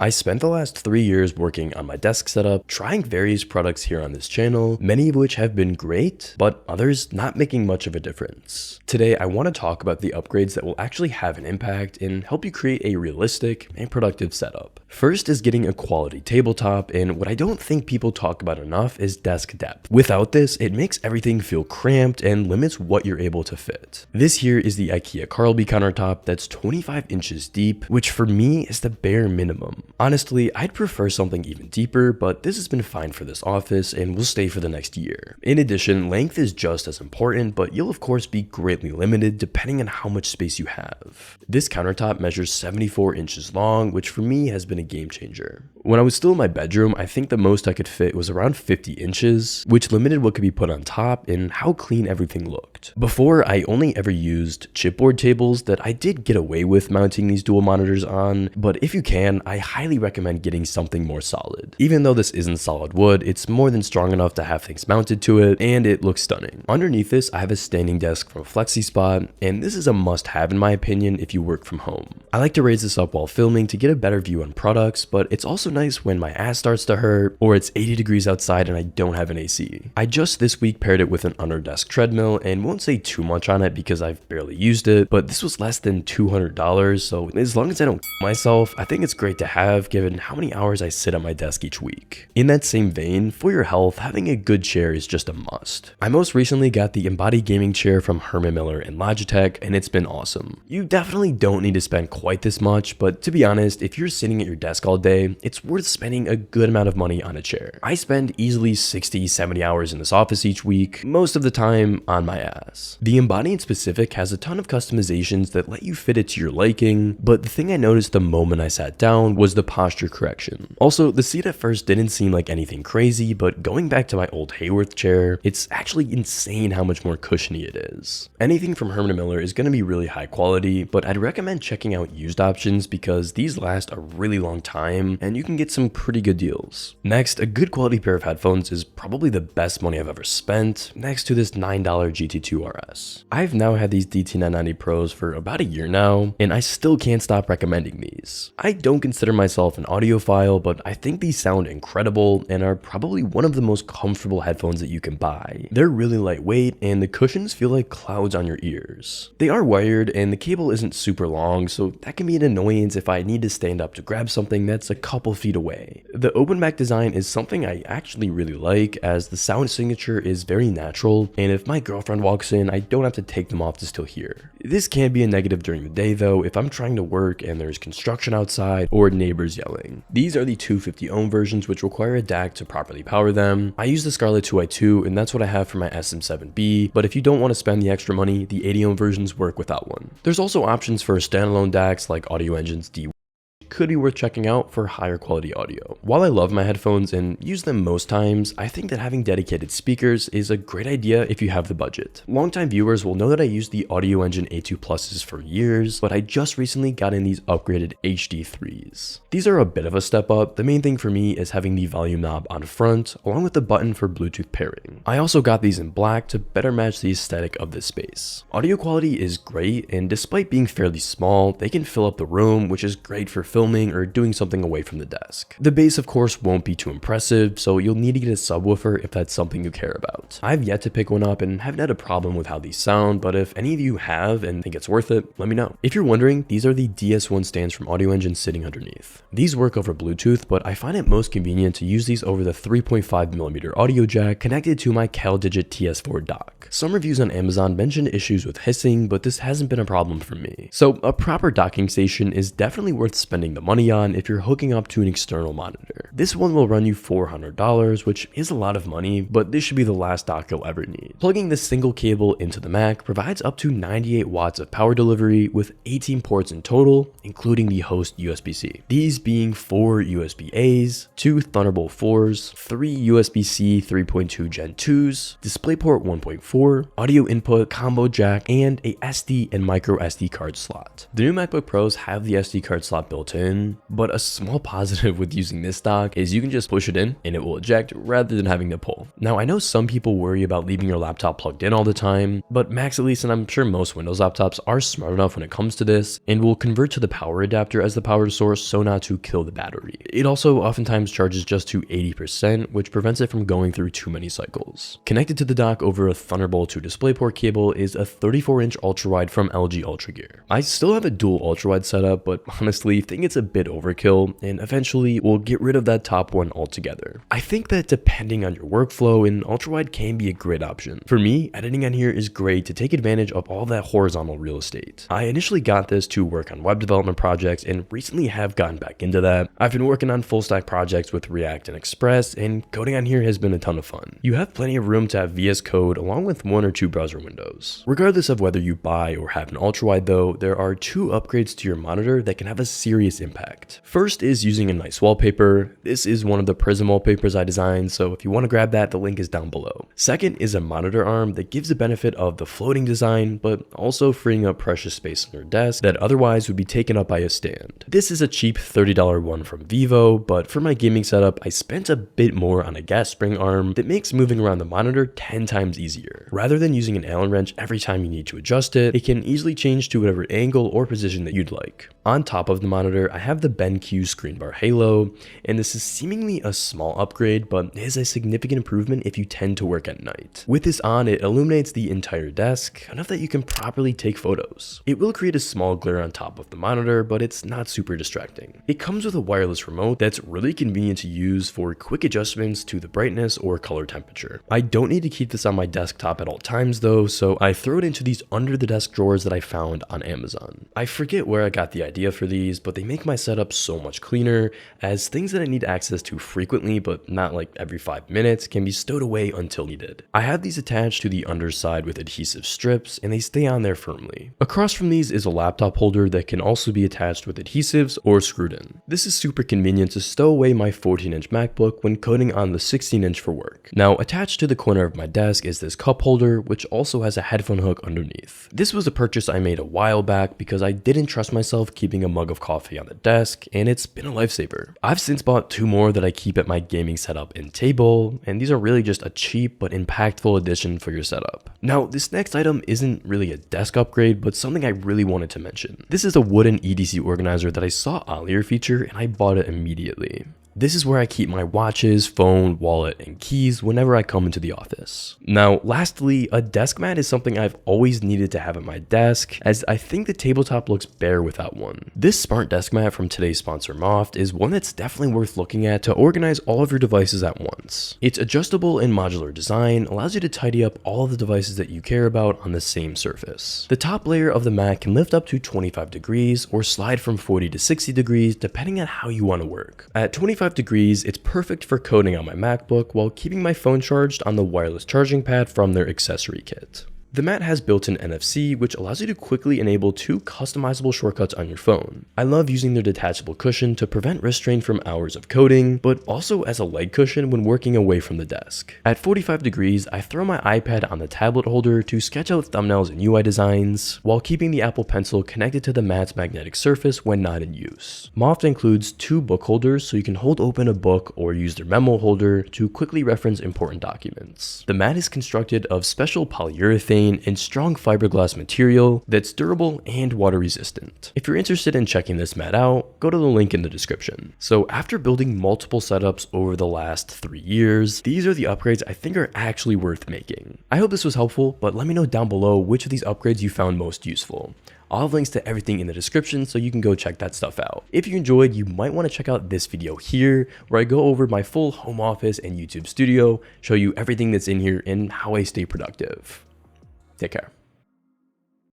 I spent the last 3 years working on my desk setup, trying various products here on this channel, many of which have been great, but others not making much of a difference. Today, I want to talk about the upgrades that will actually have an impact and help you create a realistic and productive setup. First is getting a quality tabletop, and what I don't think people talk about enough is desk depth. Without this, it makes everything feel cramped and limits what you're able to fit. This here is the IKEA Carlby countertop that's 25 inches deep, which for me is the bare minimum. Honestly, I'd prefer something even deeper, but this has been fine for this office and will stay for the next year. In addition, length is just as important, but you'll of course be greatly limited depending on how much space you have. This countertop measures 74 inches long, which for me has been a game changer. When I was still in my bedroom, I think the most I could fit was around 50 inches, which limited what could be put on top and how clean everything looked. Before, I only ever used chipboard tables that I did get away with mounting these dual monitors on, but if you can, I highly recommend getting something more solid. Even though this isn't solid wood, it's more than strong enough to have things mounted to it, and it looks stunning. Underneath this, I have a standing desk from FlexiSpot, and this is a must-have in my opinion if you work from home. I like to raise this up while filming to get a better view on products, but it's also nice when my ass starts to hurt, or it's 80 degrees outside and I don't have an AC. I just this week paired it with an under-desk treadmill, and won't say too much on it because I've barely used it, but this was less than $200, so as long as I don't myself, I think it's great to have given how many hours I sit at my desk each week. In that same vein, for your health, having a good chair is just a must. I most recently got the Embody gaming chair from Herman Miller and Logitech, and it's been awesome. You definitely don't need to spend quite this much, but to be honest, if you're sitting at your desk all day, it's worth spending a good amount of money on a chair. I spend easily 60-70 hours in this office each week, most of the time on my ass. The Embody in specific has a ton of customizations that let you fit it to your liking, but the thing I noticed the moment I sat down was the posture correction. Also, the seat at first didn't seem like anything crazy, but going back to my old Hayworth chair, it's actually insane how much more cushiony it is. Anything from Herman Miller is going to be really high quality, but I'd recommend checking out used options because these last a really long time and you can get some pretty good deals. Next, a good quality pair of headphones is probably the best money I've ever spent, next to this $9 GT2 RS. I've now had these DT990 Pros for about a year now, and I still can't stop recommending these. I don't consider myself an audiophile, but I think these sound incredible and are probably one of the most comfortable headphones that you can buy. They're really lightweight and the cushions feel like clouds on your ears. They are wired and the cable isn't super long, so that can be an annoyance if I need to stand up to grab something that's a couple feet away. The open back design is something I actually really like, as the sound signature is very natural, and if my girlfriend walks in, I don't have to take them off to still hear. This can be a negative during the day though if I'm trying to work and there's construction outside or neighbors yelling. These are the 250 ohm versions, which require a DAC to properly power them. I use the Scarlett 2i2 and that's what I have for my SM7B, but if you don't want to spend the extra money, the 80 ohm versions work without one. There's also options for standalone DACs like Audio Engine's D could be worth checking out for higher quality audio. While I love my headphones and use them most times, I think that having dedicated speakers is a great idea if you have the budget. Longtime viewers will know that I used the Audio Engine A2 Pluses for years, but I just recently got in these upgraded HD3s. These are a bit of a step up. The main thing for me is having the volume knob on front, along with the button for Bluetooth pairing. I also got these in black to better match the aesthetic of this space. Audio quality is great, and despite being fairly small, they can fill up the room, which is great for filming or doing something away from the desk. The bass of course won't be too impressive, so you'll need to get a subwoofer if that's something you care about. I've yet to pick one up and haven't had a problem with how these sound, but if any of you have and think it's worth it, let me know. If you're wondering, these are the DS1 stands from Audio Engine sitting underneath. These work over Bluetooth, but I find it most convenient to use these over the 3.5mm audio jack connected to my CalDigit TS4 dock. Some reviews on Amazon mentioned issues with hissing, but this hasn't been a problem for me. So a proper docking station is definitely worth spending the money on if you're hooking up to an external monitor. This one will run you $400, which is a lot of money, but this should be the last dock you'll ever need. Plugging this single cable into the Mac provides up to 98 watts of power delivery with 18 ports in total, including the host USB-C. These being 4 USB-A's, 2 Thunderbolt 4s, 3 USB-C 3.2 Gen 2s, DisplayPort 1.4, audio input, combo jack, and a SD and micro SD card slot. The new MacBook Pros have the SD card slot built built in, but a small positive with using this dock is you can just push it in and it will eject rather than having to pull. Now, I know some people worry about leaving your laptop plugged in all the time, but Macs at least, and I'm sure most Windows laptops, are smart enough when it comes to this and will convert to the power adapter as the power source so not to kill the battery. It also oftentimes charges just to 80%, which prevents it from going through too many cycles. Connected to the dock over a Thunderbolt 2 DisplayPort cable is a 34-inch ultrawide from LG UltraGear. I still have a dual ultrawide setup, but honestly think it's a bit overkill and eventually we'll get rid of that top one altogether. I think that depending on your workflow, an ultrawide can be a great option. For me, editing on here is great to take advantage of all that horizontal real estate. I initially got this to work on web development projects and recently have gotten back into that. I've been working on full stack projects with React and Express, and coding on here has been a ton of fun. You have plenty of room to have VS Code along with 1 or 2 browser windows. Regardless of whether you buy or have an ultrawide though, there are 2 upgrades to your monitor that can have a serious impact. First is using a nice wallpaper. This is one of the Prism wallpapers I designed, so if you want to grab that, the link is down below. Second is a monitor arm that gives the benefit of the floating design, but also freeing up precious space on your desk that otherwise would be taken up by a stand. This is a cheap $30 one from Vivo, but for my gaming setup, I spent a bit more on a gas spring arm that makes moving around the monitor 10 times easier. Rather than using an Allen wrench every time you need to adjust it, it can easily change to whatever angle or position that you'd like. On top of the monitor, I have the BenQ Screen Bar Halo, and this is seemingly a small upgrade, but is a significant improvement if you tend to work at night. With this on, it illuminates the entire desk, enough that you can properly take photos. It will create a small glare on top of the monitor, but it's not super distracting. It comes with a wireless remote that's really convenient to use for quick adjustments to the brightness or color temperature. I don't need to keep this on my desktop at all times though, so I throw it into these under the desk drawers that I found on Amazon. I forget where I got the idea for these, but they make my setup so much cleaner, as things that I need access to frequently but not like every 5 minutes can be stowed away until needed. I have these attached to the underside with adhesive strips and they stay on there firmly. Across from these is a laptop holder that can also be attached with adhesives or screwed in. This is super convenient to stow away my 14-inch MacBook when coding on the 16-inch for work. Now, attached to the corner of my desk is this cup holder, which also has a headphone hook underneath. This was a purchase I made a while back because I didn't trust myself keeping a mug of coffee on the desk, and it's been a lifesaver. I've since bought 2 more that I keep at my gaming setup and table, and these are really just a cheap but impactful addition for your setup. Now, this next item isn't really a desk upgrade, but something I really wanted to mention. This is a wooden EDC organizer that I saw Ollier feature, and I bought it immediately. This is where I keep my watches, phone, wallet, and keys whenever I come into the office. Now, lastly, a desk mat is something I've always needed to have at my desk, as I think the tabletop looks bare without one. This smart desk mat from today's sponsor Moft is one that's definitely worth looking at to organize all of your devices at once. Its adjustable and modular design allows you to tidy up all of the devices that you care about on the same surface. The top layer of the mat can lift up to 25 degrees or slide from 40 to 60 degrees depending on how you want to work. At 25 degrees, it's perfect for coding on my MacBook while keeping my phone charged on the wireless charging pad from their accessory kit. The mat has built-in NFC, which allows you to quickly enable 2 customizable shortcuts on your phone. I love using their detachable cushion to prevent wrist strain from hours of coding, but also as a leg cushion when working away from the desk. At 45 degrees, I throw my iPad on the tablet holder to sketch out thumbnails and UI designs, while keeping the Apple Pencil connected to the mat's magnetic surface when not in use. Moft includes 2 book holders so you can hold open a book or use their memo holder to quickly reference important documents. The mat is constructed of special polyurethane and strong fiberglass material that's durable and water resistant. If you're interested in checking this mat out, go to the link in the description. So after building multiple setups over the last 3 years, these are the upgrades I think are actually worth making. I hope this was helpful, but let me know down below which of these upgrades you found most useful. I'll have links to everything in the description so you can go check that stuff out. If you enjoyed, you might want to check out this video here where I go over my full home office and YouTube studio, show you everything that's in here and how I stay productive. Take care.